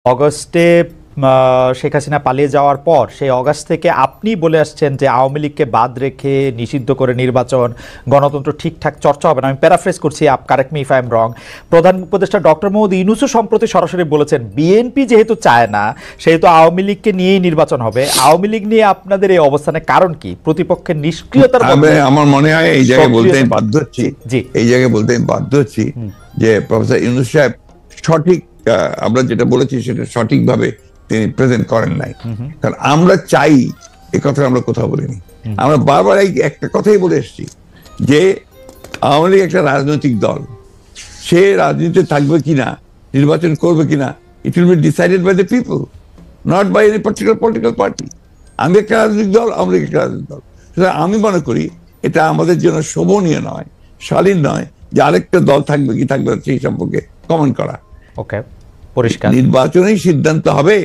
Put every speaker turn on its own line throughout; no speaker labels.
অগস্টে শেখ হাসিনা পালিয়ে যাওয়ার পর সেই অগস্ট থেকে আপনি বলে আসছেন যে আওয়ামী লীগকে বাদ রেখে নিষিদ্ধ করে নির্বাচন, গণতন্ত্র ঠিকঠাক চর্চা হবে না। আমি প্যারাফ্রেজ করছি, correct me if I am রং। প্রধান উপদেষ্টা ডক্টর মোহাম্মদ ইউনূসও সম্প্রতি সরাসরি বলেছেন বিএনপি যেহেতু চায় না সেহেতু আওয়ামী লীগকে নিয়েই নির্বাচন হবে। আওয়ামী লীগ নিয়ে আপনাদের এই অবস্থানের কারণ কি? প্রতিপক্ষের নিষ্ক্রিয়তার
আমার মনে হয় এই জায়গায় বলতে আমি বাধ্য হচ্ছি, এই জায়গায় বলতে আমি বাধ্য হচ্ছি যে প্রফেসর ইউনূস সাহেব সঠিক, আমরা যেটা বলেছি সেটা সঠিকভাবে তিনি প্রেজেন্ট করেন নাই। কারণ আমরা চাই, এই কথা আমরা কোথাও বলিনি। আমরা বারবার একটা কথাই বলে এসেছি যে আওয়ামী লীগ একটা রাজনৈতিক দল, সে রাজনীতিতে থাকবে কিনা, নির্বাচন করবে কিনা, it will be decided by the people, not by any particular political party. আমি একটা রাজনৈতিক দল, আওয়ামী লীগ একটা রাজনৈতিক দল। সুতরাং আমি মনে করি এটা আমাদের জন্য শোভনীয় নয়, শালীন নয় যে আরেকটা দল থাকবে কি থাকবে সেই সম্পর্কে কমেন্ট করা।
ওকে, পরিষ্কার।
নির্বাচনেই সিদ্ধান্ত হবে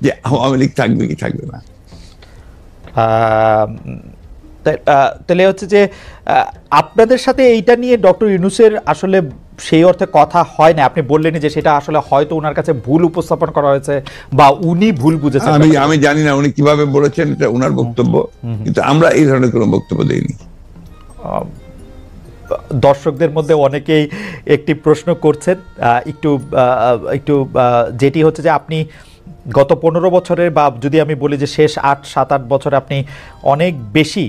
যে আওয়ামী লীগ থাকবে কি থাকবে না।
তাহলে হচ্ছে যে আপনাদের সাথে এইটা নিয়ে ডক্টর ইউনূসের আসলে সেই অর্থে কথা হয় না। আপনি বললেন যে সেটা আসলে হয়তো ওনার কাছে ভুল উপস্থাপন করা হয়েছে বা উনি ভুল বুঝেছেন।
আমি জানি না উনি কিভাবে বলেছেন, এটা ওনার বক্তব্য, কিন্তু আমরা এই ধরনের কোনো বক্তব্য দেইনি।
দর্শকদের মধ্যে অনেকেই একটি প্রশ্ন করছেন, একটু যেটি হচ্ছে যে আপনি গত 15 বছরের, বা যদি আমি বলি যে শেষ 7-8 বছরে আপনি অনেক বেশি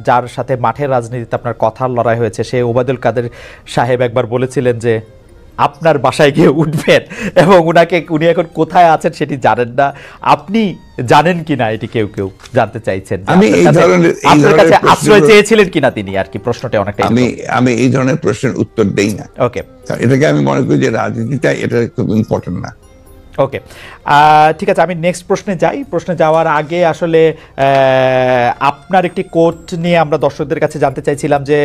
যার সাথে মাঠের রাজনীতিতে আপনার কথার লড়াই হয়েছে, সে ওবায়দুল কাদের সাহেব একবার বলেছিলেন যে আপনার বাসায় গিয়ে উঠবেন এবং উনি এখন কোথায় আছেন সেটি জানেন না। আপনি জানেন কিনা এটি কেউ জানতে চাইছেন। আপনার কাছে আশ্রয় চেয়েছিলেন কিনা তিনি, আর কি প্রশ্নটা অনেকটা।
আমি এই ধরনের প্রশ্নের উত্তর দেই না।
ওকে,
এটাকে আমি মনে করি যে রাজনীতিটা এটা খুব ইম্পর্টেন্ট না।
ওকে, ঠিক আছে, আমি নেক্সট প্রশ্নে যাই। প্রশ্নে যাওয়ার আগে আসলে আপনার একটি কোট নিয়ে আমরা দর্শকদের কাছে জানতে চাইছিলাম যে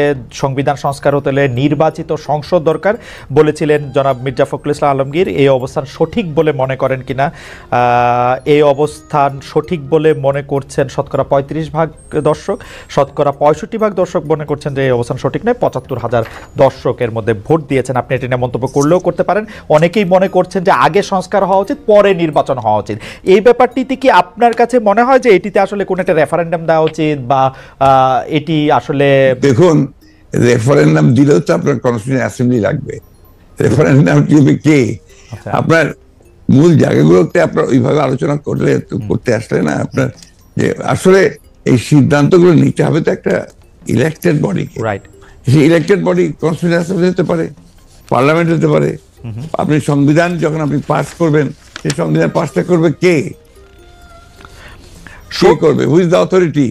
সংবিধান সংস্কার হতে হলে নির্বাচিত সংসদ দরকার বলেছিলেন জনাব মির্জা ফখরুল ইসলাম আলমগীর। এই অবস্থান সঠিক বলে মনে করেন কিনা? এই অবস্থান সঠিক বলে মনে করছেন শতকরা 35% দর্শক, শতকরা 65% দর্শক মনে করছেন যে এই অবস্থান সঠিক নয়। 75,000 দর্শকের মধ্যে ভোট দিয়েছেন। আপনি এটি নিয়ে মন্তব্য করলেও করতে পারেন। অনেকেই মনে করছেন যে আগে সংস্কার হওয়া উচিত, পরে নির্বাচন হওয়া উচিত। এই ব্যাপারটিতে কি আপনার কাছে মনে হয় যে এটিতে আসলে কোন একটা রেফারেন্ডাম দেওয়া উচিত, বা এটি আসলে?
দেখুন, রেফারেন্ডাম দিলেও তো আপনার কনস্টিটিউশন অ্যাসেম্বলি লাগবে। রেফারেন্ডাম দিবে কে? আপনার মূল জায়গাগুলোতে আপনার ওইভাবে আলোচনা করতে আসলে না, আপনার যে আসলে এই সিদ্ধান্তগুলো নিতে হবে তো একটা ইলেক্টেড বডি।
রাইট,
সেই ইলেক্টেড বডি কনস্টিটিউশন অ্যাসেম্বলি হতে পারে, পার্লামেন্ট হতে পারে। আপনি সংবিধান যখন আপনি পাস করবেন, সেই সংবিধান পাসটা করবে কে? করবে, হু ইজ দ্য অথরিটি?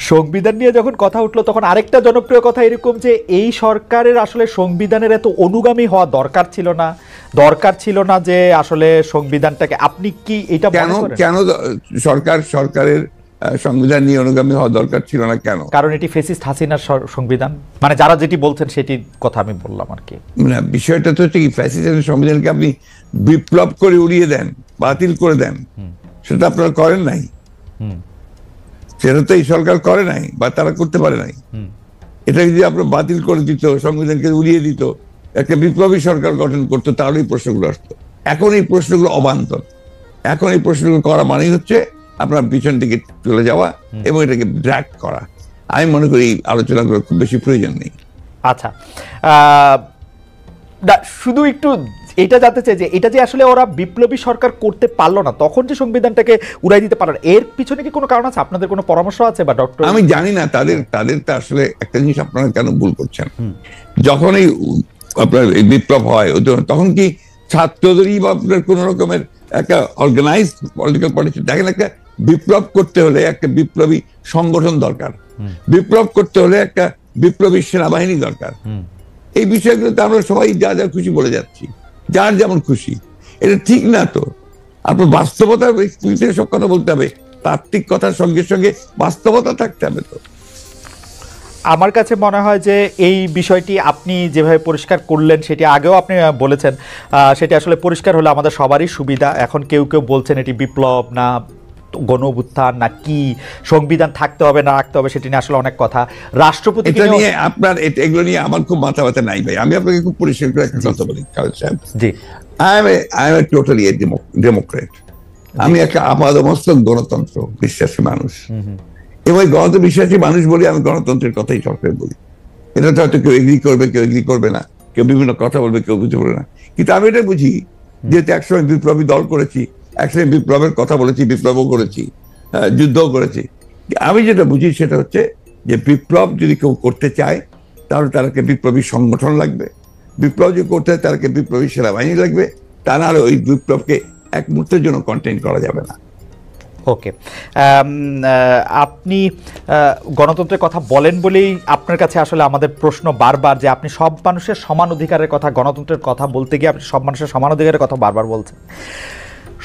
সংবিধান নিয়ে যখন কথা উঠলো তখন আরেকটা জনপ্রিয় কথা এরকম যে এই সরকারের আসলে সংবিধানের এত অনুগামী হওয়া দরকার ছিল না যে আসলে সংবিধানটাকে, আপনি কি এটা
কেন সরকারের সংবিধান নিয়ে অনুগামী হওয়া দরকার ছিল না কেন?
কারণ এটি ফ্যাসিস্ট হাসিনার সংবিধান, মানে যারা যেটি বলছেন সেটি কথা আমি বললাম আর কি।
বিষয়টা তো হচ্ছে কি, ফ্যাসিস্টের সংবিধানকে আপনি বিপ্লব করে উড়িয়ে দেন, বাতিল করে দেন, সেটা আপনারা করেন নাই। সেটা তো এই সরকার করে নাই, বা তারা করতে পারে নাই। এটা যদি আপনার বাতিল করে দিত, সংবিধানকে উড়িয়ে দিত, একটা বিপ্লবী সরকার গঠন করতো, তাহলে এই প্রশ্নগুলো আসতো। এখন এই প্রশ্নগুলো অবান্তর। এখন এই প্রশ্নগুলো করা মানেই হচ্ছে আপনার পিছন দিকে চলে যাওয়া এবং এটাকে ড্র্যাগ করা। আমি মনে করি এই আলোচনাগুলো খুব বেশি প্রয়োজন নেই।
আচ্ছা, শুধু একটু এটা জানতে চাই যে এটা যে আসলে ওরা বিপ্লবী সরকার করতে পারলো না, তখন যে সংবিধানটাকে উড়াই দিতে পারলো, এর পিছনে কি কোনো কারণ আছে? আপনাদের কোনো পরামর্শ আছে? বা ডক্টর, আমি
জানি না, তাদের তো আসলে একটা জিনিস আপনারা কেন ভুল করছেন। যখন এই আপনার বিপ্লব হয়, তখন কি ছাত্রদেরই বা আপনার কোন রকমের একটা অর্গানাইজড পলিটিক্যাল পার্টি? দেখেন, একটা বিপ্লব করতে হলে একটা বিপ্লবী সংগঠন দরকার, বিপ্লব করতে হলে একটা বিপ্লবী সেনাবাহিনী দরকার। এই বিষয়গুলোতে আমরা সবাই যা যা খুশি বলে যাচ্ছি, যার যেমন খুশি। এটা ঠিক না তো। আপনার বাস্তবতা সব কথা বলতে হবে, তাত্ত্বিক কথার সঙ্গে সঙ্গে বাস্তবতা থাকতে হবে। তো
আমার কাছে মনে হয় যে এই বিষয়টি আপনি যেভাবে পরিষ্কার করলেন, সেটি আগেও আপনি বলেছেন, সেটি আসলে পরিষ্কার হলে আমাদের সবারই সুবিধা। এখন কেউ বলছেন এটি বিপ্লব না গণ অভ্যুত্থান না কি, সংবিধান থাকতে হবে না রাখতে হবে, সেটি নিয়ে আসলে অনেক কথা। রাষ্ট্রপতি
নিয়ে আপনার এগুলো নিয়ে আমার খুব মাথা ব্যথা নাই ভাই। আমি আপনাকে খুব পরিষ্কার করে একটা কথা বলি খালেদ সাহেব।
জি,
আই এম টোটালি ডেমোক্রেট। আমি একটা আপাদমস্তক গণতন্ত্র বিশ্বাসী মানুষ, এবং গণতন্ত্র বিশ্বাসী মানুষ বলি আমি গণতন্ত্রের কথাই সরকার বলি। এটা তো হয়তো কেউ এগ্রি করবে, কেউ এগ্রি করবে না, কেউ বিভিন্ন কথা বলবে, কেউ বুঝতে পারবে না, কিন্তু আমি এটা বুঝি যেহেতু একসময় বিপ্লবী দল করেছি, একসময় বিপ্লবের কথা বলেছি, বিপ্লবও করেছি, যুদ্ধও করেছি। আমি যেটা বুঝি সেটা হচ্ছে যে বিপ্লব যদি কেউ করতে চায় তাহলে তাদেরকে বিপ্লবী সংগঠন লাগবে, বিপ্লব যদি করতে হয় তাদেরকে বিপ্লবী সেনাবাহিনী লাগবে, তা নাহলে ওই বিপ্লবকে এক মুহূর্তের জন্য কন্টেইন করা যাবে না।
ওকে, আপনি গণতন্ত্রের কথা বলেন বলেই আপনার কাছে আসলে আমাদের প্রশ্ন বারবার যে আপনি সব মানুষের সমান অধিকারের কথা, গণতন্ত্রের কথা বলতে গিয়ে আপনি সব মানুষের সমান অধিকারের কথা বারবার বলছেন,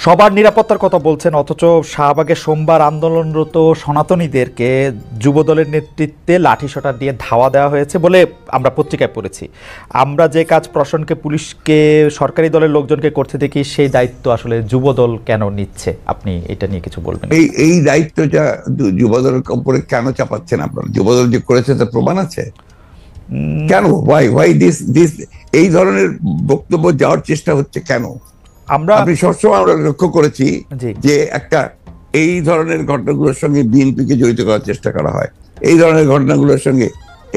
সবার নিরাপত্তার কথা বলছেন, অথচ শাহবাগে সোমবার আন্দোলনরত সনাতনীদেরকে যুবদলের নেতৃত্বে লাঠিসোঁটা দিয়ে ধাওয়া দেওয়া হয়েছে বলে আমরা পত্রিকায় পড়েছি। আমরা যে কাজ প্রশাসনকে, পুলিশকে, সরকারি দলের লোকজনকে করতে দেখি, সেই দায়িত্ব আসলে যুবদল কেন নিচ্ছে? আপনি এটা নিয়ে কিছু বলবেন?
এই দায়িত্বটা যুবদলের উপরে কেন চাপাচ্ছেন আপনারা? যুবদল যে করেছে তার প্রমাণ আছে কেন? ওয়াই দিস এই ধরনের বক্তব্য যাওয়ার চেষ্টা হচ্ছে কেন? আপনি সবসময় আমরা লক্ষ্য করেছি যে একটা এই ধরনের ঘটনাগুলোর সঙ্গে বিএনপিকে জড়িত করার চেষ্টা করা হয়। এই ধরনের ঘটনাগুলোর সঙ্গে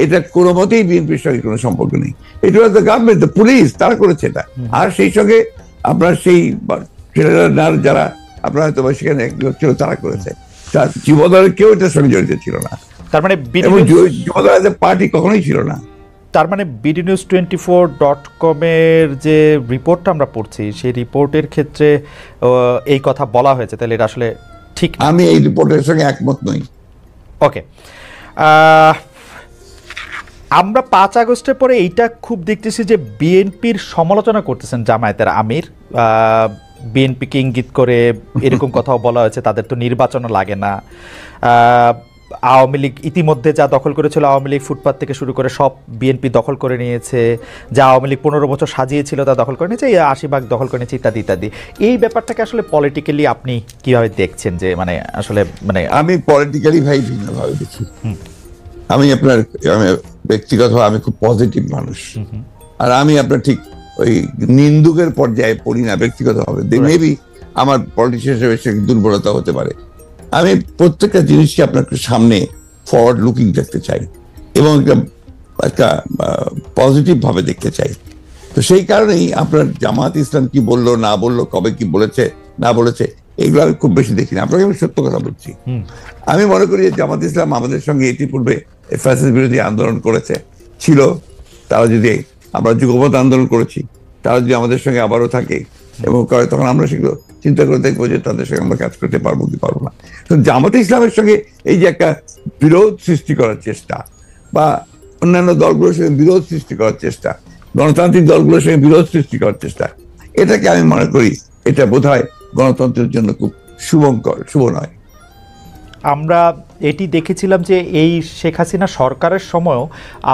এটা কোনো মতেই বিএনপির সঙ্গে কোনো সম্পর্ক নেই। এটা was the government, the police, তারা করেছে এটা। আর সেই সঙ্গে আপনার সেই যারা আপনার হয়তো সেখানে ছিল তারা করেছে, যুবদলের কেউ এটার সঙ্গে জড়িত ছিল না। তার মানে যুবদল পার্টি কখনোই ছিল না।
তার মানে bdnews24.com এর যে রিপোর্টটা আমরা পড়ছি, সেই রিপোর্টের ক্ষেত্রে এই কথা বলা হয়েছে, তাহলে এটা আসলে ঠিক?
আমি এই রিপোর্টের সঙ্গে একমত নই।
ওকে, আমরা 5 আগস্টের পরে এইটা খুব দেখতেছি যে বিএনপির সমালোচনা করতেছেন জামায়াতের আমির, বিএনপিকে ইঙ্গিত করে এরকম কথাও বলা হয়েছে তাদের তো নির্বাচনও লাগে না, আওয়ামী লীগ ইতিমধ্যে যা দখল করেছিল, আওয়ামী লীগ ফুটপাত থেকে শুরু করে সব বিএনপি দখল করে নিয়েছে, যা আওয়ামী লীগ 15 বছর সাজিয়েছিল তা দখল করে নিয়েছে, 80 ভাগ দখল করে নিয়েছে, ইত্যাদি ইত্যাদি। এই ব্যাপারটাকে আসলে পলিটিক্যালি আপনি কিভাবে দেখছেন? যে মানে আসলে মানে
আমি পলিটিক্যালি ভাই ভিন্নভাবে দেখি। আমি ব্যক্তিগতভাবে আমি খুব পজিটিভ মানুষ, আর আমি আপনার ঠিক ওই নিন্দুকের পর্যায়ে পড়ি না ব্যক্তিগতভাবে। মেবি আমার পলিটিশিয়ান হিসেবে দুর্বলতা হতে পারে। আমি প্রত্যেকটা জিনিসকে আপনার সামনে ফরওয়ার্ড লুকিং দেখতে চাই এবং একটা পজিটিভ ভাবে দেখতে চাই। তো সেই কারণেই আপনার জামাত ইসলাম কি বললো না বললো, কবে কি বলেছে না বলেছে, এইগুলো আমি খুব বেশি দেখি না। আপনাকে আমি সত্য কথা বলছি, আমি মনে করি যে জামাত ইসলাম আমাদের সঙ্গে ইতিপূর্বে ফ্যাসিস্ট বিরোধী আন্দোলন করেছে, ছিল। তারা যদি আমরা যুগপৎ আন্দোলন করেছি, তারা যদি আমাদের সঙ্গে আবারও থাকে এবং করে, তখন আমরা সেগুলো চিন্তা করে দেখবো যে তাদের সঙ্গে আমরা কাজ করতে পারবো কি পারবো না। তো জামাত ইসলামের সঙ্গে এই যে একটা বিরোধ সৃষ্টি করার চেষ্টা, বা অন্যান্য দলগুলোর সঙ্গে বিরোধ সৃষ্টি করার চেষ্টা, গণতান্ত্রিক দলগুলোর সঙ্গে বিরোধ সৃষ্টি করার চেষ্টা, এটাকে আমি মনে করি এটা বোধহয় গণতন্ত্রের জন্য খুব শুভ নয়।
আমরা এটি দেখেছিলাম যে এই শেখ হাসিনা সরকারের সময়ও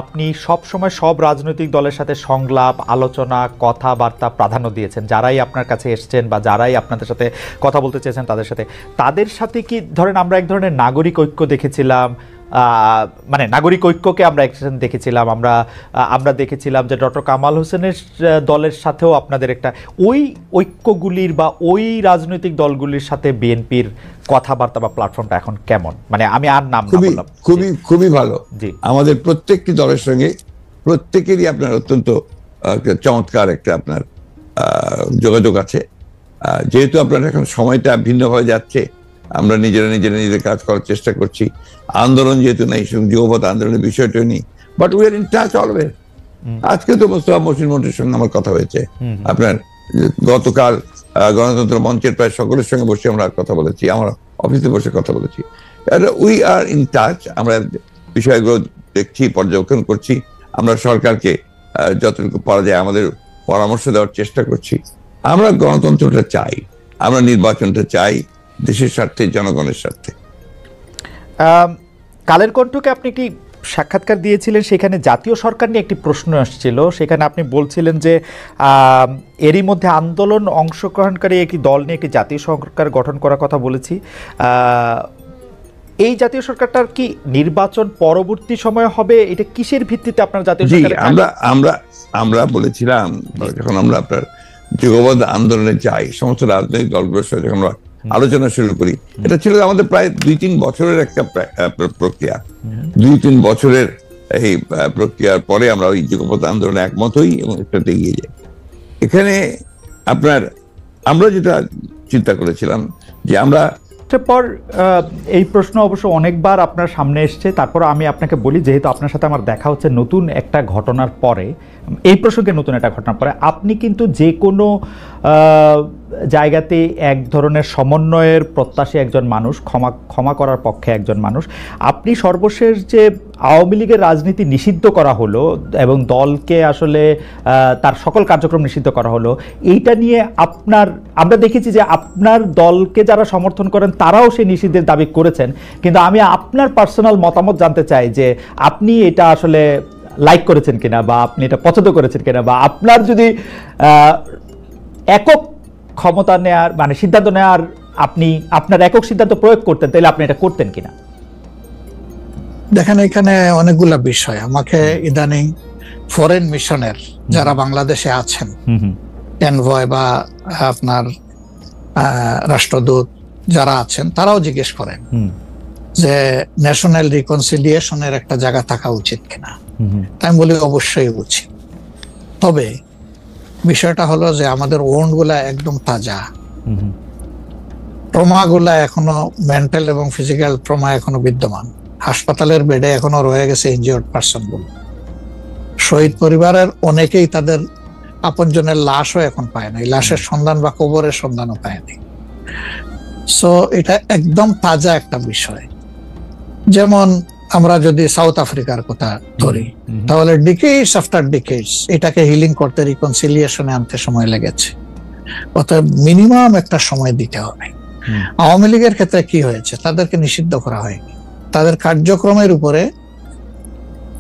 আপনি সব সময় সব রাজনৈতিক দলের সাথে সংলাপ, আলোচনা, কথাবার্তা প্রাধান্য দিয়েছেন। যারাই আপনার কাছে এসছেন বা যারাই আপনাদের সাথে কথা বলতে চেয়েছেন তাদের সাথে কি ধরেন আমরা এক ধরনের নাগরিক ঐক্য দেখেছিলাম, মানে নাগরিক ঐক্যকে আমরা একসাথে দেখেছিলাম। আমরা দেখেছিলাম যে ডক্টর কামাল হোসেনের দলের সাথেও আপনাদের একটা ওই ঐক্যগুলির বা ওই রাজনৈতিক দলগুলির সাথে বিএনপির কথাবার্তা বা প্ল্যাটফর্মটা এখন কেমন? মানে আমি আর নাম না বললাম।
খুবই ভালো। আমাদের প্রত্যেকটি দলের সঙ্গে প্রত্যেকেরই আপনার অত্যন্ত চমৎকার একটা আপনার যোগাযোগ আছে। যেহেতু আপনার এখন সময়টা ভিন্নভাবে যাচ্ছে, আমরা নিজেদের কাজ করার চেষ্টা করছি। আন্দোলন যেহেতু নেই, যুগপৎ আন্দোলনের বিষয়টা নেই, but we are in touch always. আজকে তো মোস্তফা মহসিন মন্ত্রীর সঙ্গে আমার কথা হয়েছে, আপনার গতকাল গণতন্ত্র মঞ্চের প্রায় সকলের সঙ্গে বসে আমরা কথা বলেছি, আমরা অফিসে বসে কথা বলেছি। We are in touch. আমরা বিষয়গুলো দেখছি, পর্যবেক্ষণ করছি। আমরা সরকারকে যতটুকু পারা যায় আমাদের পরামর্শ দেওয়ার চেষ্টা করছি। আমরা গণতন্ত্রটা চাই, আমরা নির্বাচনটা চাই দেশের স্বার্থে, জনগণের স্বার্থে।
কালের কণ্ঠকে আপনি একটি সাক্ষাৎকার দিয়েছিলেন, সেখানে জাতীয় সরকার নিয়ে একটি প্রশ্ন আসছিল। সেখানে আপনি বলছিলেন যে এরই মধ্যে আন্দোলন অংশগ্রহণকারী একটি দল নিয়ে একটি জাতীয় সরকার গঠন করার কথা বলেছি। এই জাতীয় সরকারটার কি নির্বাচন পরবর্তী সময়ে হবে? এটা কিসের ভিত্তিতে আপনার জাতীয় সরকার?
আমরা বলেছিলাম যখন আমরা আপনার যুগপৎ আন্দোলনে যাই, সমস্ত রাজনৈতিক দলগুলোর সাথে আমরা আলোচনা শুরু করি, এটা ছিল আমাদের প্রায় 2-3 বছরের একটা প্রক্রিয়া। 2-3 বছরের এই প্রক্রিয়ার পরে আমরা ওই যুগপৎ আন্দোলনে একমত হই এবং এটাতে এগিয়ে যাই। এখানে আমরা যেটা চিন্তা করেছিলাম যে আমরা
পর এই প্রশ্ন অবশ্য অনেকবার আপনার সামনে এসছে, তারপর আমি আপনাকে বলি, যেহেতু আপনার সাথে আমার দেখা হচ্ছে নতুন একটা ঘটনার পরে, এই প্রসঙ্গে নতুন একটা ঘটনার পরে, আপনি কিন্তু যে কোনো জায়গাতে এক ধরনের সমন্বয়ের প্রত্যাশী একজন মানুষ, ক্ষমা করার পক্ষে একজন মানুষ। আপনি সর্বশেষ যে আওয়ামী লীগের রাজনীতি নিষিদ্ধ করা হলো এবং দলকে আসলে তার সকল কার্যক্রম নিষিদ্ধ করা হলো, এইটা নিয়ে আমরা দেখেছি যে আপনার দলকে যারা সমর্থন করেন তারাও সেই নিষিদ্ধের দাবি করেছেন, কিন্তু আমি আপনার পার্সোনাল মতামত জানতে চাই যে আপনি এটা আসলে লাইক করেছেন কিনা, বা আপনি এটা পছন্দ করেছেন কিনা, বা আপনার যদি একক ক্ষমতা নেয়ার মানে সিদ্ধান্ত নেওয়ার আপনি আপনার একক সিদ্ধান্ত প্রয়োগ করতেন, তাহলে আপনি এটা করতেন কিনা?
দেখেন, এখানে অনেকগুলা বিষয়। আমাকে ইদানিং ফরেন মিশনের যারা বাংলাদেশে আছেন, এনভয় বা আপনার রাষ্ট্রদূত যারা আছেন, তারাও জিজ্ঞেস করেন যে ন্যাশনাল রিকনসিলিয়েশনের একটা জায়গা থাকা উচিত কিনা। আমি বলি অবশ্যই উচিত। তবে বিষয়টা হলো যে আমাদের ওন্ড গুলা একদম তাজা, ট্রমা গুলা এখনো মেন্টাল এবং ফিজিক্যাল ট্রমা এখনো বিদ্যমান। হাসপাতালের বেডে এখনো রয়ে গেছে ইনজিওর্ড পার্সন গুলো। শহীদ পরিবারের অনেকেই তাদের আপনজনের লাশও এখন পায় না, লাশের সন্ধান বা কবরের সন্ধানও পায়নি। সো এটা একদম তাজা একটা বিষয়। যেমন আমরা যদি সাউথ আফ্রিকার কথা ধরি, তাহলে ডিকেডস আফটার ডিকেডস এটাকে হিলিং করতে, রিকনসিলিয়েশনে আনতে সময় লেগেছে। অতএব মিনিমাম একটা সময় দিতে হবে। আওয়ামী লীগের ক্ষেত্রে কি হয়েছে, তাদেরকে নিষিদ্ধ করা হয়নি, তাদের কার্যক্রমের উপরে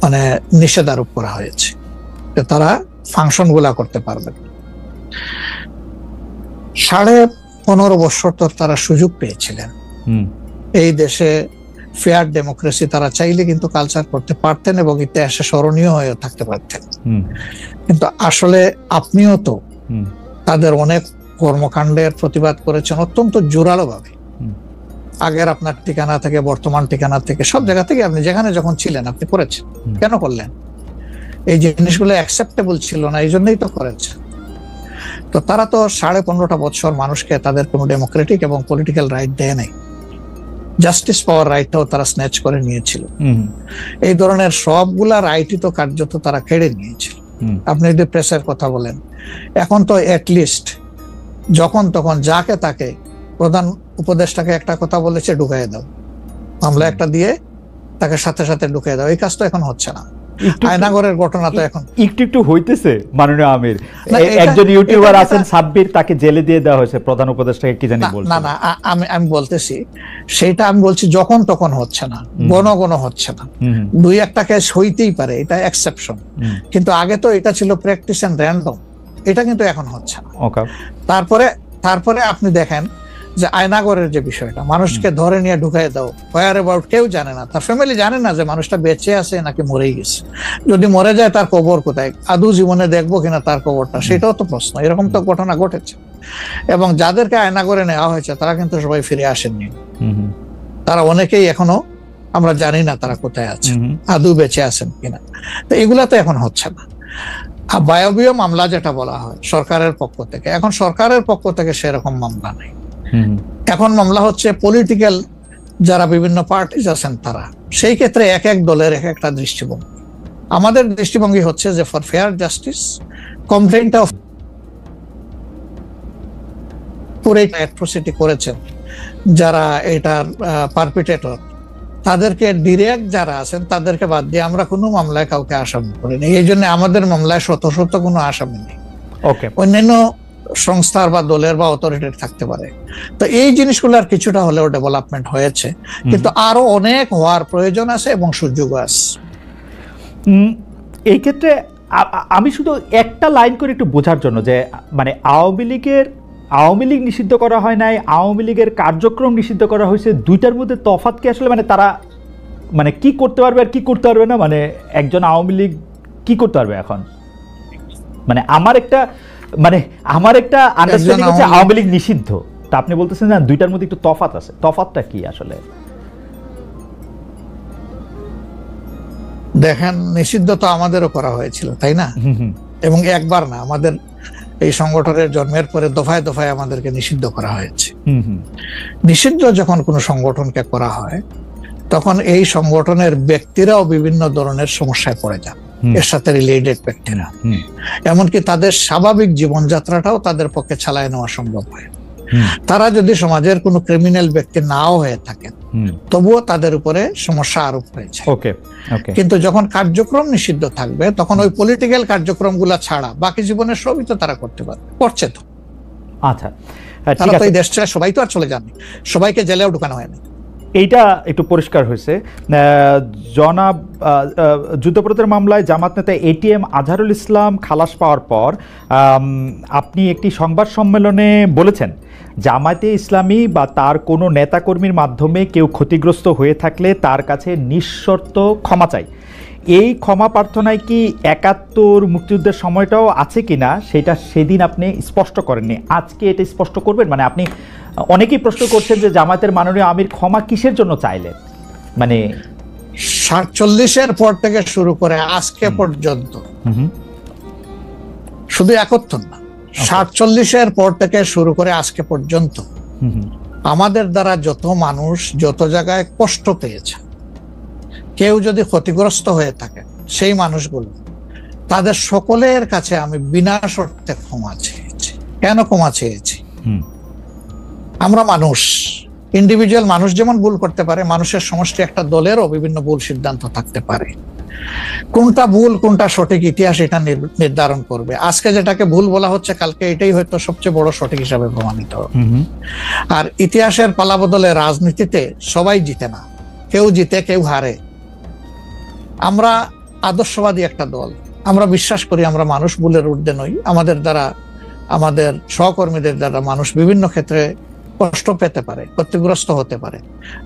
মানে নিষেধ আরোপ করা হয়েছে, তারা ফাংশন গুলা করতে পারবে। 15.5 বছর তো তারা সুযোগ পেয়েছিলেন। এই দেশে ফেয়ার ডেমোক্রেসি তারা চাইলে কিন্তু কালচার করতে পারতেন এবং ইতিহাসে স্মরণীয় হয়ে থাকতে পারতেন। কিন্তু আসলে আপনিও তো তাদের অনেক কর্মকাণ্ডের প্রতিবাদ করেছেন অত্যন্ত জোরালো ভাবে। আগের আপনার ঠিকানা থেকে, বর্তমান ঠিকানা থেকে, সব জায়গা থেকে আপনি যেখানে যখন ছিলেন আপনি করেছেন। কেন করলেন? এই জিনিসগুলো অ্যাকসেপ্টেবল ছিল না, এই জন্যই তো করেছেন। তো তারা তো 15.5 বছর মানুষকে তাদের কোনো ডেমোক্রেটিক এবং পলিটিক্যাল রাইট দেয় নাই। জাস্টিস পাওয়ার রাইটটাও তারা স্ন্যাচ করে নিয়েছিল। এই ধরনের সবগুলা রাইটই তো কার্যত তারা কেড়ে নিয়েছিল। আপনি যদি প্রেসের কথা বলেন, এখন তো অ্যাটলিস্ট যখন তখন যাকে তাকে, প্রধান উপদেষ্টাকে একটা কথা বলেছে ঢুকাই দাও, মামলা একটা দিয়ে তাকে সাথে সাথে ঢুকাই দাও, এই কাজ তো এখন হচ্ছে না। আয়নাগরের ঘটনা তো এখন
একটু হইতেছে। মাননীয় আমির, একজন ইউটিউবার আছেন সাব্বির, তাকে জেলে দিয়ে দেওয়া হয়েছে প্রধান উপদেষ্টাকে, কি জানি বলছে।
না, আমি বলতেছি সেটা, আমি বলছি যখন তখন হচ্ছে না, ঘন হচ্ছে না। 2-1টা কেস হইতেই পারে, এটা এক্সেপশন, কিন্তু আগে তো এটা ছিল প্র্যাকটিস এন্ড র্যান্ডম, এটা কিন্তু এখন হচ্ছে না। তারপরে আপনি দেখেন যে আয়নাগরের যে বিষয়টা, মানুষকে ধরে নিয়ে ঢুকাই দাও, হোয়ার অ্যাবাউট কেউ জানে না, তার ফ্যামিলি জানে না যে মানুষটা বেঁচে আছে নাকি মরেই গেছে। যদি মরে যায় তার কবর কোথায়, আদৌ জীবনে দেখবো কিনা তার কবরটা, সেটাও তো প্রশ্ন। এরকম তো ঘটনা ঘটেছে। এবং যাদেরকে আয়নাগরে নেওয়া হয়েছে তারা কিন্তু সবাই ফিরে আসেননি। তারা অনেকেই এখনো আমরা জানি না তারা কোথায় আছে, আদৌ বেঁচে আছেন কিনা। তো এগুলা তো এখন হচ্ছে না। আর বায়বীয় মামলা যেটা বলা হয় সরকারের পক্ষ থেকে, এখন সরকারের পক্ষ থেকে সেরকম মামলা নেই। এখন মামলা হচ্ছে পলিটিক্যাল যারা বিভিন্ন পার্টিজ আছেন তারা, সেই ক্ষেত্রে এক এক দলের এক একটা দৃষ্টিভঙ্গি। আমাদের দৃষ্টিভঙ্গি হচ্ছে যে ফর ফেয়ার জাস্টিস কমপ্লেইনটা পুরো অ্যাট্রোসিটি করেছেন যারা এটার পারপিটেটর, তাদেরকে ডিরেক্ট যারা আছেন তাদেরকে বাদ দিয়ে আমরা কোনো মামলায় কাউকে আসামি করিনি। এই জন্য আমাদের মামলায় শত কোনো আসামি নেই। অন্যান্য সংস্থার বা দলের বা অথরিটির থাকতে পারে। তো এই জিনিসগুলোর কিছুটা হলেও ডেভেলপমেন্ট হয়েছে, কিন্তু আরো অনেক হওয়ার প্রয়োজন আছে এবং সুযোগ আছে।
এই ক্ষেত্রে আমি শুধু একটা লাইন করে একটু বোঝার জন্য, যে মানে আওয়ামী লীগ নিষিদ্ধ করা হয় নাই, আওয়ামী লীগের কার্যক্রম নিষিদ্ধ করা হয়েছে, দুইটার মধ্যে তফাৎ কি আসলে? মানে তারা মানে কি করতে পারবে আর কি করতে পারবে না, মানে একজন আওয়ামী লীগ কি করতে পারবে এখন? মানে আমার একটা মানে আমার একটা আন্ডারস্ট্যান্ডিং হচ্ছে আওয়ামী লীগ নিষিদ্ধ, তা আপনি বলতেছেন না দুইটার মধ্যে একটু তফাৎ আছে, তফাৎটা কি আসলে?
দেখেন, নিষিদ্ধ তো আমাদেরও করা হয়েছিল, তাই না? এবং একবার না, আমাদের এই সংগঠনের জন্মের পরে দফায় দফায় আমাদেরকে নিষিদ্ধ করা হয়েছে। নিষিদ্ধ যখন কোনো সংগঠনকে করা হয় তখন এই সংগঠনের ব্যক্তিরাও বিভিন্ন ধরনের সমস্যায় পড়ে যান, এর সাথে রিলেটেড ব্যক্তিরা, এমনকি তাদের স্বাভাবিক জীবনযাত্রাটাও তাদের পক্ষে চালায় নেওয়া সম্ভব হয়। তারা যদি সমাজের কোনো ক্রিমিনাল ব্যক্তি নাও হয়ে থাকেন তবুও তাদের উপরে সমস্যা আরোপ হয়েছে। কিন্তু যখন কার্যক্রম নিষিদ্ধ থাকবে তখন ওই পলিটিক্যাল কার্যক্রমগুলো ছাড়া বাকি জীবনের সবই তো তারা করতে পারবে, করছে তো।
আচ্ছা,
তারা তো এই দেশ ছেড়ে সবাই তো আর চলে যাননি, সবাইকে জেলেও ঢুকানো হয়নি।
এইটা একটু পরিষ্কার হয়েছে। জনাব যুদ্ধাপরাধের মামলায় জামাত নেতা এটিএম আজহারুল ইসলাম খালাস পাওয়ার পর আপনি একটি সংবাদ সম্মেলনে বলেছেন, জামায়াতে ইসলামী বা তার কোনো নেতাকর্মীর মাধ্যমে কেউ ক্ষতিগ্রস্ত হয়ে থাকলে তার কাছে নিঃশর্ত ক্ষমা চাই। এই ক্ষমা প্রার্থনায় কি ৭১ মুক্তিযুদ্ধের সময়টাও আছে কিনা সেটা সেদিন আপনি স্পষ্ট করেননি, আজকে এটা স্পষ্ট করবেন? মানে আপনি, অনেকেই প্রশ্ন করছেন যে জামায়াতের মাননীয় আমির ক্ষমা কিসের জন্য চাইলেন, মানে
৪৭-এর পর থেকে শুরু করে আজকে পর্যন্ত, শুধু ৭১ না, ৪৭-এর পর থেকে শুরু করে আজকে পর্যন্ত আমাদের দ্বারা যত মানুষ যত জায়গায় কষ্ট পেয়েছে, কেউ যদি ক্ষতিগ্রস্ত হয়ে থাকে, সেই মানুষগুলো তাদের সকলের কাছে আমি বিনা শর্তে ক্ষমা চেয়েছি। কেন ক্ষমা চেয়েছি? আমরা মানুষ, ইন্ডিভিজুয়াল মানুষ যেমন ভুল করতে পারে, মানুষের সমষ্টি একটা দলেরও বিভিন্ন ভুল সিদ্ধান্ত থাকতে পারে। কোনটা ভুল কোনটা সঠিক ইতিহাস এটা নির্ধারণ করবে। আজকে যেটাকে ভুল বলা হচ্ছে কালকে এটাই হয়তো সবচেয়ে বড় সঠিক হিসাবে প্রমাণিত হবে। আর ইতিহাসের পালাবদলে রাজনীতিতে সবাই জিতে না, কেউ জিতে কেউ হারে। আমরা আদর্শবাদী একটা দল, আমরা বিশ্বাস করি আমরা মানুষ ভুলের ঊর্ধ্বে নই। আমাদের দ্বারা, আমাদের সহকর্মীদের দ্বারা মানুষ বিভিন্ন ক্ষেত্রে কষ্ট পেতে পারে, ক্ষতিগ্রস্ত হতে পারে।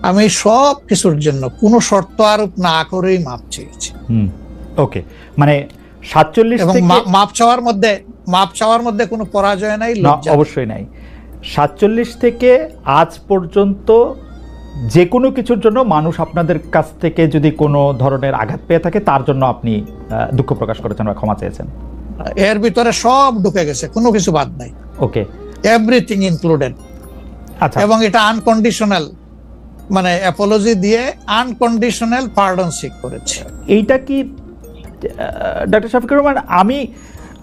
আমি সব কিছুর জন্য কোনো শর্ত আরোপ না করেই মাপ চেয়েছি।
ওকে, মানে ৪৭
এবং মাপ চাওয়ার মধ্যে কোনো পরাজয় নাই,
অবশ্যই নাই। ৪৭ থেকে আজ পর্যন্ত যে কোনো কিছুর জন্য মানুষ আপনাদের কাছ থেকে যদি কোনো ধরনের আঘাত পেয়ে থাকে তার জন্য আপনি দুঃখ প্রকাশ করেছেন বা ক্ষমা চেয়েছেন।
এর ভিতরে সব ঢুকে গেছে, কোনো কিছু বাদ নাই।
ওকে,
এভরিথিং ইনক্লুডেড। আচ্ছা, এবং এটা আনকন্ডিশনাল, মানে অ্যাপোলজি দিয়ে আনকন্ডিশনাল পার্ডন সিক করেছে।
এইটা কি ডক্টর শফিকুর রহমান, আমি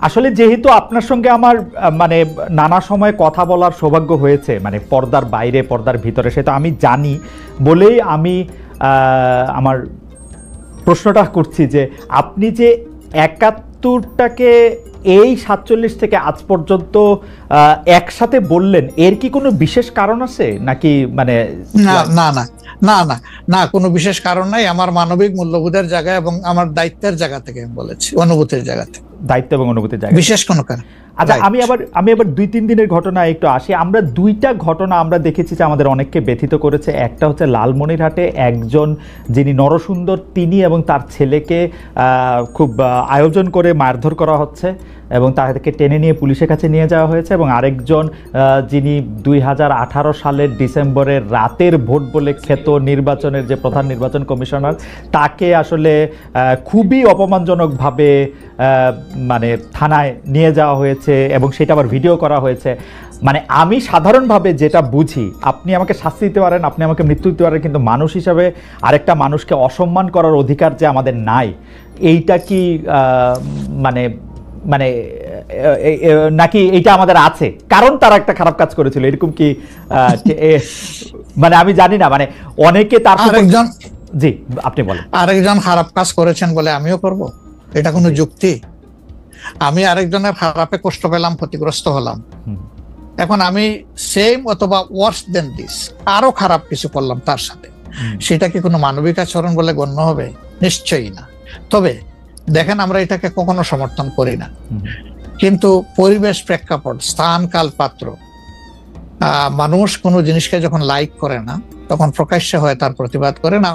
আসলে যেহেতু আপনার সঙ্গে আমার মানে নানা সময় কথা বলার সৌভাগ্য হয়েছে, মানে পর্দার বাইরে পর্দার ভিতরে, সেটা আমি জানি বলেই আমি আমার প্রশ্নটা করছি যে আপনি যে ৭১টাকে এই ৪৭ থেকে আজ পর্যন্ত একসাথে বললেন, এর কি কোনো বিশেষ কারণ আছে নাকি? মানে
না না না না না না, কোনো বিশেষ কারণ নাই। আমার মানবিক মূল্যবোধের জায়গা এবং আমার দায়িত্বের জায়গা থেকে আমি বলেছি, অনুভূতির জায়গা থেকে,
দায়িত্ব এবং অনুভূতির জায়গা,
বিশেষ কোনো কারণ।
আচ্ছা, আমি আবার ২-৩ দিনের ঘটনা একটু আসি। আমরা দুইটা ঘটনা আমরা দেখেছি যে আমাদের অনেককে ব্যথিত করেছে। একটা হচ্ছে লালমনিরহাটে একজন যিনি নরসুন্দর, তিনি এবং তার ছেলেকে খুব আয়োজন করে মারধর করা হচ্ছে এবং তাদেরকে টেনে নিয়ে পুলিশের কাছে নিয়ে যাওয়া হয়েছে। এবং আরেকজন যিনি ২০১৮ সালের ডিসেম্বরের রাতের ভোট বলে খ্যাত নির্বাচনের যে প্রধান নির্বাচন কমিশনার, তাকে আসলে খুবই অপমানজনকভাবে মানে থানায় নিয়ে যাওয়া হয়েছে এবং সেটা আবার ভিডিও করা হয়েছে। মানে আমি সাধারণভাবে যেটা বুঝি, আপনি আমাকে শাস্তি দিতে পারেন, আপনি আমাকে মৃত্যু দিতে পারেন, কিন্তু মানুষ হিসাবে আরেকটা মানুষকে অসম্মান করার অধিকার যে আমাদের নাই, এইটা কি মানে মানে নাকি এইটা আমাদের আছে কারণ তারা একটা খারাপ কাজ করেছিল, এরকম কি? মানে আমি জানি না, মানে অনেকে তার
আরেকজন,
জি আপনি বলেন,
আরেকজন খারাপ কাজ করেছেন বলে আমিও করব, এটা কোনো যুক্তি? আমি আরেকজনের খারাপে কষ্ট পেলাম, ক্ষতিগ্রস্ত হলাম, এখন আমি সেম অথবা ওয়ার্স দেন দিস আরো খারাপ কিছু করলাম তার সাথে, সেটা কি কোনো মানবিক আচরণ বলে গণ্য হবে? নিশ্চয়ই না। তবে দেখেন, আমরা এটাকে কখনো সমর্থন করি না, কিন্তু পরিবেশ, প্রেক্ষাপট, স্থান, কাল, পাত্র, মানুষ কোনো জিনিসকে যখন লাইক করে না তখন প্রকাশ্যে হয় তার প্রতিবাদ করে না।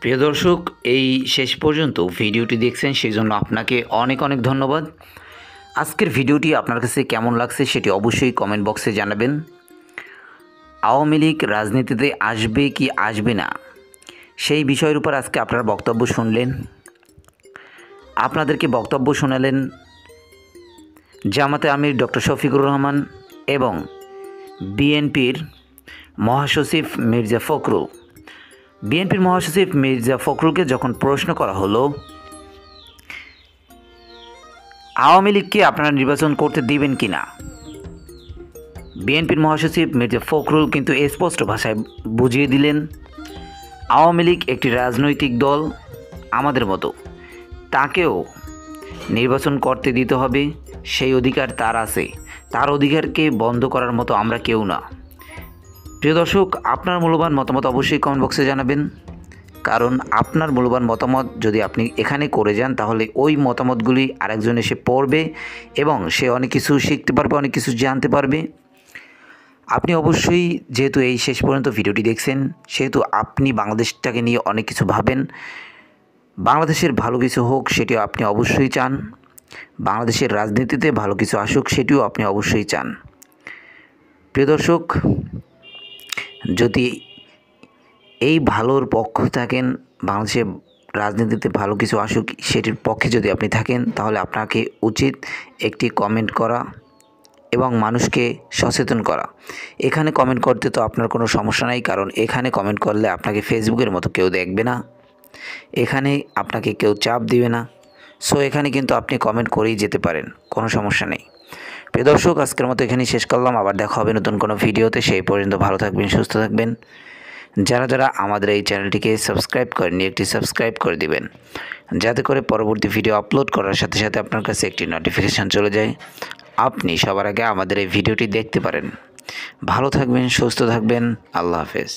প্রিয় দর্শক, এই শেষ পর্যন্ত ভিডিওটি দেখছেন সেই জন্য আপনাকে অনেক অনেক ধন্যবাদ। আজকের ভিডিওটি আপনার কাছে কেমন লাগছে সেটি অবশ্যই কমেন্ট বক্সে জানাবেন। আওয়ামী লীগ রাজনীতিতে আসবে কি আসবে না সেই বিষয়ের উপর আজকে আপনারা বক্তব্য শুনলেন। আপনাদেরকে বক্তব্য শোনালেন জামাতে আমির ডক্টর শফিকুর রহমান এবং বিএনপির মহাসচিব মির্জা ফখরুল। বিএনপির মহাসচিব মির্জা ফখরুলকে যখন প্রশ্ন করা হলো আওয়ামী লীগকে আপনারা নির্বাচন করতে দিবেন কি না, বিএনপির মহাসচিব মির্জা ফখরুল কিন্তু স্পষ্ট ভাষায় বুঝিয়ে দিলেন আওয়ামী লীগ একটি রাজনৈতিক দল আমাদের মতো, তাকেও নির্বাচন করতে দিতে হবে, সেই অধিকার তার আছে, তার অধিকারকে বন্ধ করার মতো আমরা কেউ না। প্রিয় দর্শক, আপনার মূল্যবান মতামত অবশ্যই কমেন্ট বক্সে জানাবেন, কারণ আপনার মূল্যবান মতামত যদি আপনি এখানে করে যান তাহলে ওই মতামতগুলি আরেকজন এসে পড়বে এবং সে অনেক কিছু শিখতে পারবে, অনেক কিছু জানতে পারবে। আপনি অবশ্যই যেহেতু এই শেষ পর্যন্ত ভিডিওটি দেখছেন সেহেতু আপনি বাংলাদেশটাকে নিয়ে অনেক কিছু ভাবেন, বাংলাদেশের ভালো কিছু হোক সেটিও আপনি অবশ্যই চান, বাংলাদেশের রাজনীতিতে ভালো কিছু আসুক সেটিও আপনি অবশ্যই চান। প্রিয় দর্শক, যদি এই ভালোর পক্ষ থাকেন, বাংলাদেশের রাজনীতিতে ভালো কিছু আসুক সেটির পক্ষে যদি আপনি থাকেন তাহলে আপনাকে উচিত একটি কমেন্ট করা এবং মানুষকে সচেতন করা। এখানে কমেন্ট করতে তো আপনার কোনো সমস্যা নাই, কারণ এখানে কমেন্ট করলে আপনাকে ফেসবুকের মতো কেউ দেখবে না, এখানে আপনাকে কেউ চাপ দিবে না। সো এখানে কিন্তু আপনি কমেন্ট করেই যেতে পারেন, কোনো সমস্যা নেই। প্রিয় দর্শক, আজকের মতো এখানেই শেষ করলাম, আবার দেখা হবে নতুন কোনো ভিডিওতে। সেই পর্যন্ত ভালো থাকবেন, সুস্থ থাকবেন। যারা যারা আমাদের এই চ্যানেলটিকে সাবস্ক্রাইব করেননি একটি সাবস্ক্রাইব করে দিবেন, যাতে করে পরবর্তী ভিডিও আপলোড করার সাথে সাথে আপনার কাছে একটি নোটিফিকেশান চলে যায়, আপনি সবার আগে আমাদের এই ভিডিওটি দেখতে পারেন। ভালো থাকবেন, সুস্থ থাকবেন। আল্লাহ হাফেজ।